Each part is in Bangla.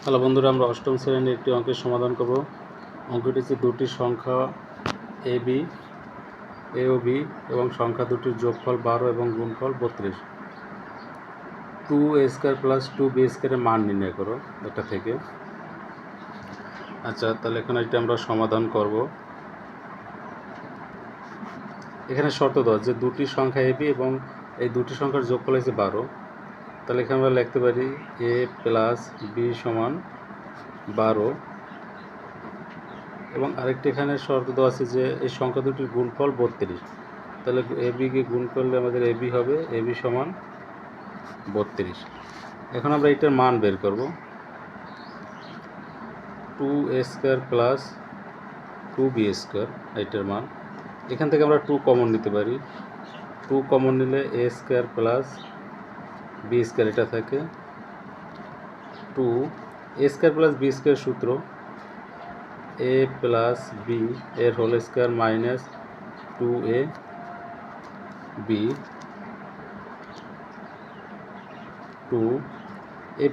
হ্যালো বন্ধুরা, আমরা অষ্টম শ্রেণীর একটি অঙ্কের সমাধান করব। অঙ্কটি হচ্ছে দুটি সংখ্যা এ ও বি এবং সংখ্যা দুটির যোগফল 12 এবং গুণফল 32। 2a² প্লাস 2b² এর মান নির্ণয় করো এটা থেকে। আচ্ছা, তাহলে এখন এটা আমরা সমাধান করব। এখানে শর্ত দেওয়া যে দুটি সংখ্যা এ বি এবং এই দুটি সংখ্যার যোগফল হচ্ছে 12। তাহলে এখানে আমরা লিখতে পারি a প্লাস বি সমান 12 এবং আরেকটি এখানে শর্ত দেওয়া আছে যে এই সংখ্যা দুটির গুণফল 32। তাহলে এ বিকে গুণ করলে আমাদের এ বি হবে এ বি সমান 32। এখন আমরা এটার মান বের করব। 2a² প্লাস 2b² এটার মান। এখান থেকে আমরা 2 কমন নিতে পারি। 2 কমন নিলে a² প্লাস b² এটা থাকে 2a² প্লাস b² সূত্র a প্লাস বি এর whole square minus 2a B 2 a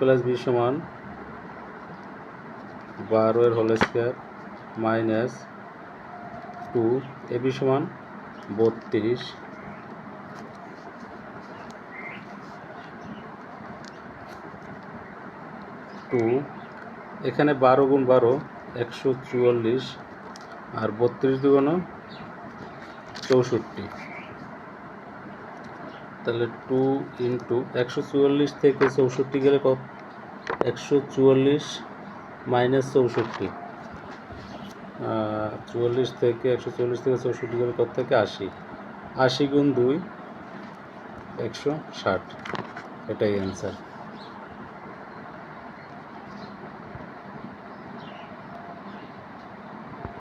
plus B সমান 12 এর whole square minus 2 A B সমান 32। এখানে 12 গুণ 12 144 আর 32 দুগুণ 64। তাহলে 2 ইন্টু 144 থেকে 64 গেলে কত? 144 মাইনাস 64, 44 থেকে 144 থেকে 64 গেলে কত থেকে 80। 80 গুণ 2 160, এটাই অ্যান্সার।